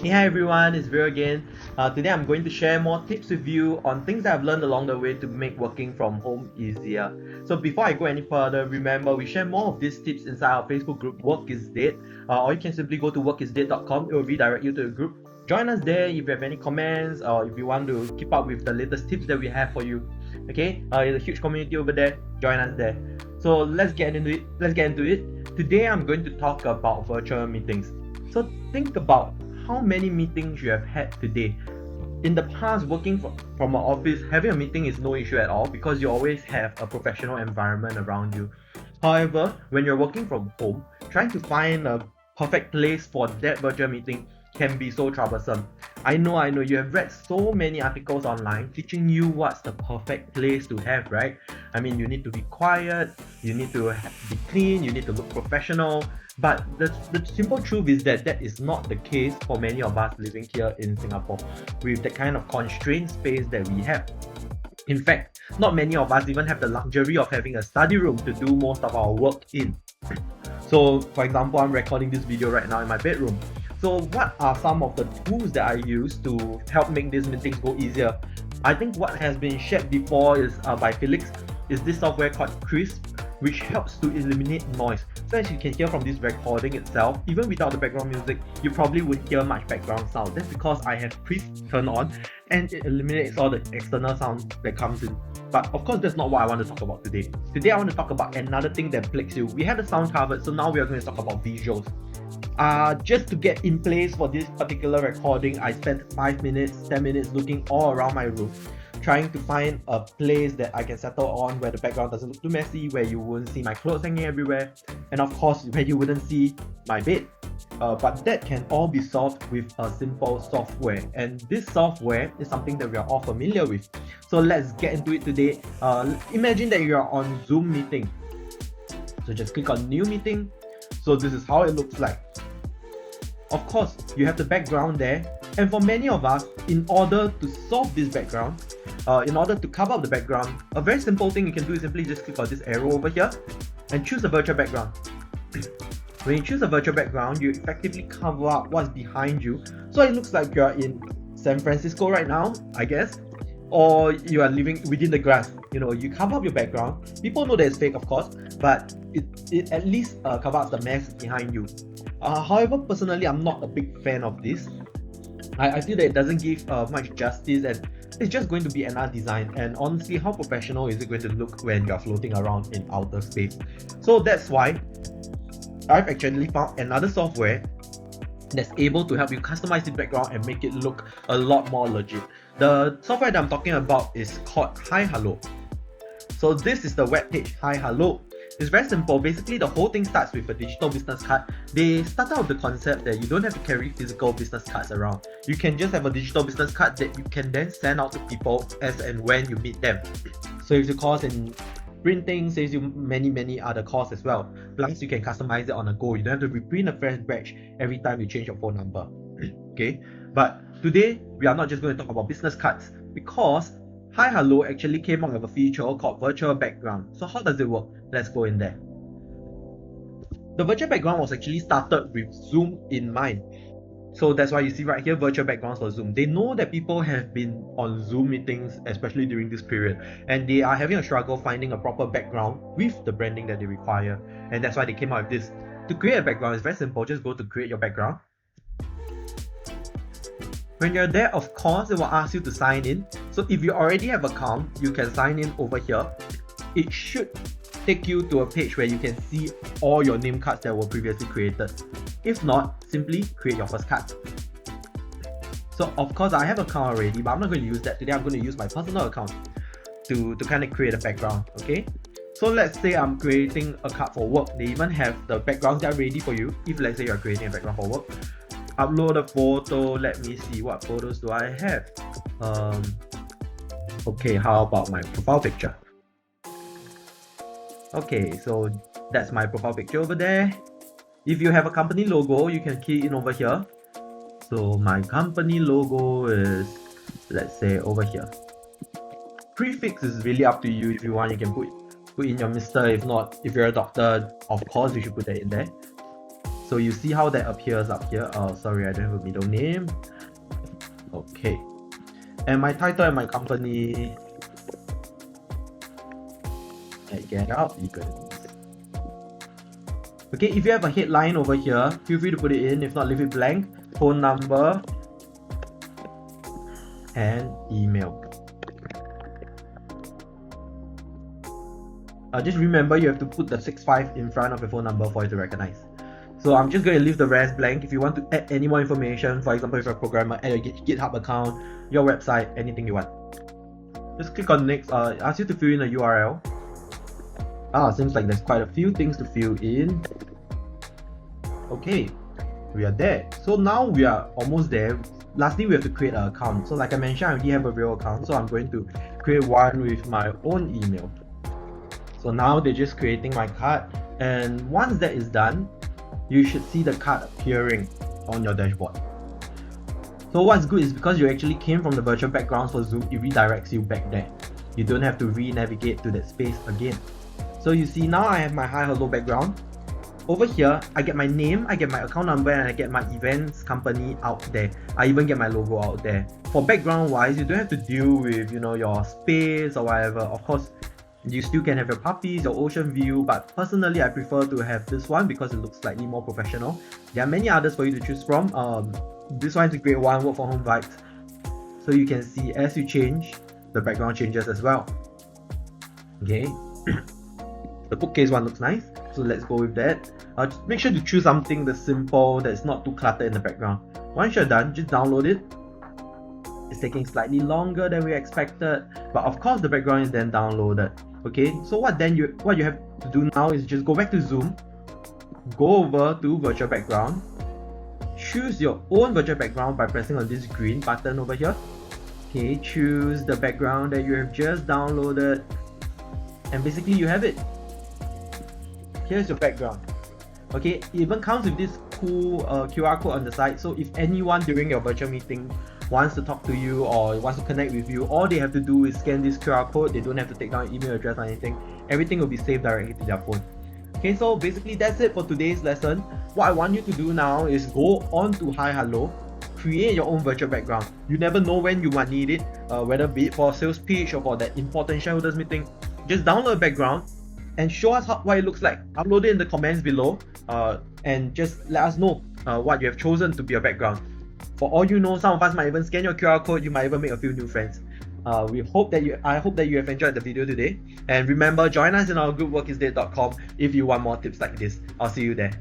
Hey, hi everyone, it's Vir again. Today I'm going to share more tips with you on things that I've learned along the way to make working from home easier. So before I go any further, remember we share more of these tips inside our Facebook group Work is Dead, or you can simply go to workisdead.com. It will redirect you to the group. Join us there if you have any comments or if you want to keep up with the latest tips that we have for you. Okay, there's a huge community over there. Join us there. So let's get into it. Today I'm going to talk about virtual meetings. So think about how many meetings you have had today. In the past, working from an office, having a meeting is no issue at all because you always have a professional environment around you. However, when you're working from home, trying to find a perfect place for that virtual meeting can be so troublesome. I know, you have read so many articles online teaching you what's the perfect place to have, right? I mean, you need to be quiet, you need to be clean, you need to look professional. But the simple truth is that that is not the case for many of us living here in Singapore with the kind of constrained space that we have. In fact, not many of us even have the luxury of having a study room to do most of our work in. So, for example, I'm recording this video right now in my bedroom. So, what are some of the tools that I use to help make these meetings go easier? I think what has been shared before is by Felix is this software called Crisp, which helps to eliminate noise. So as you can hear from this recording itself, even without the background music, you probably wouldn't hear much background sound. That's because I have Crisp turned on and it eliminates all the external sound that comes in. But of course, that's not what I want to talk about today. Today, I want to talk about another thing that plagues you. We have the sound covered, so now we are going to talk about visuals. Just to get in place for this particular recording, I spent 5 minutes, 10 minutes looking all around my room, trying to find a place that I can settle on where the background doesn't look too messy, where you wouldn't see my clothes hanging everywhere, and of course, where you wouldn't see my bed. But that can all be solved with a simple software, and this software is something that we are all familiar with. So let's get into it today. Imagine that you are on Zoom meeting. So just click on New Meeting. So this is how it looks like. Of course, you have the background there, and for many of us, in order to solve this background, in order to cover up the background, a very simple thing you can do is simply just click on this arrow over here and choose a virtual background. When you choose a virtual background, you effectively cover up what's behind you. So it looks like you're in San Francisco right now, I guess, or you are living within the grass. You cover up your background. People know that it's fake, of course, but it at least covers the mess behind you. However, personally, I'm not a big fan of this. I feel that it doesn't give much justice, and it's just going to be another design. And honestly, how professional is it going to look when you're floating around in outer space? So that's why I've actually found another software that's able to help you customize the background and make it look a lot more legit. The software that I'm talking about is called HiHello. So this is the webpage HiHello. It's very simple. Basically, the whole thing starts with a digital business card. They start out with the concept that you don't have to carry physical business cards around. You can just have a digital business card that you can then send out to people as and when you meet them. Saves you cost in printing, saves you many other costs as well. Plus, you can customize it on the go. You don't have to reprint a fresh batch every time you change your phone number. Okay, but today we are not just going to talk about business cards because HiHello actually came up with a feature called virtual background. So how does it work? Let's go in there. The virtual background was actually started with Zoom in mind. So that's why you see right here virtual backgrounds for Zoom. They know that people have been on Zoom meetings, especially during this period, and they are having a struggle finding a proper background with the branding that they require. And that's why they came up with this. To create a background, it's very simple. Just go to create your background. When you're there, of course, it will ask you to sign in. So if you already have an account, you can sign in over here. It should take you to a page where you can see all your name cards that were previously created. If not, simply create your first card. So of course, I have an account already, but I'm not going to use that today. I'm going to use my personal account to kind of create a background, okay? So let's say I'm creating a card for work. They even have the backgrounds that are ready for you. If let's say you're creating a background for work, upload a photo. Let me see, what photos do I have? Okay, how about my profile picture? Okay, so that's my profile picture over there. If you have a company logo, you can key in over here. So my company logo is, let's say, over here. Prefix is really up to you. If you want, you can put in your Mr. If not, if you're a doctor, of course you should put that in there. So you see how that appears up here. Oh, sorry, I don't have a middle name. Okay. And my title and my company. Get out, eagles. Okay, if you have a headline over here, feel free to put it in. If not, leave it blank. Phone number and email. Just remember you have to put the 65 in front of your phone number for it to recognize. So I'm just going to leave the rest blank. If you want to add any more information, for example, if you're a programmer, add a GitHub account, your website, anything you want. Just click on next. Ask you to fill in a URL. Seems like there's quite a few things to fill in. Okay, we are there. So now we are almost there. Lastly, we have to create an account. So like I mentioned, I already have a real account. So I'm going to create one with my own email. So now they're just creating my card. And once that is done, you should see the card appearing on your dashboard. So what's good is because you actually came from the virtual backgrounds for Zoom, it redirects you back there. You don't have to re-navigate to that space again. So you see now I have my HiHello background. Over here, I get my name, I get my account number, and I get my events company out there. I even get my logo out there. For background wise, you don't have to deal with your space or whatever. Of course, you still can have your puppies, your ocean view, but personally I prefer to have this one because it looks slightly more professional. There are many others for you to choose from. This one is a great one, work from home vibes. So you can see as you change, the background changes as well. Okay. The bookcase one looks nice, so let's go with that. Just make sure to choose something that's simple, that's not too cluttered in the background. Once you're done, just download it. It's taking slightly longer than we expected, but of course the background is then downloaded. Okay, so what you have to do now is just go back to Zoom, go over to virtual background, choose your own virtual background by pressing on this green button over here. Okay, choose the background that you have just downloaded, and basically you have it. Here's your background. Okay, it even comes with this cool QR code on the side, so if anyone during your virtual meeting wants to talk to you or wants to connect with you, all they have to do is scan this QR code. They don't have to take down an email address or anything. Everything will be saved directly to their phone. Okay, so basically that's it for today's lesson. What I want you to do now is go on to HiHello, create your own virtual background. You never know when you might need it, whether be it for a sales pitch or for that important shareholders meeting. Just download a background and show us what it looks like. Upload it in the comments below, and just let us know what you have chosen to be your background. For all you know, some of us might even scan your QR code. You might even make a few new friends. I hope that you have enjoyed the video today. And remember, join us in our group workisdead.com if you want more tips like this. I'll see you there.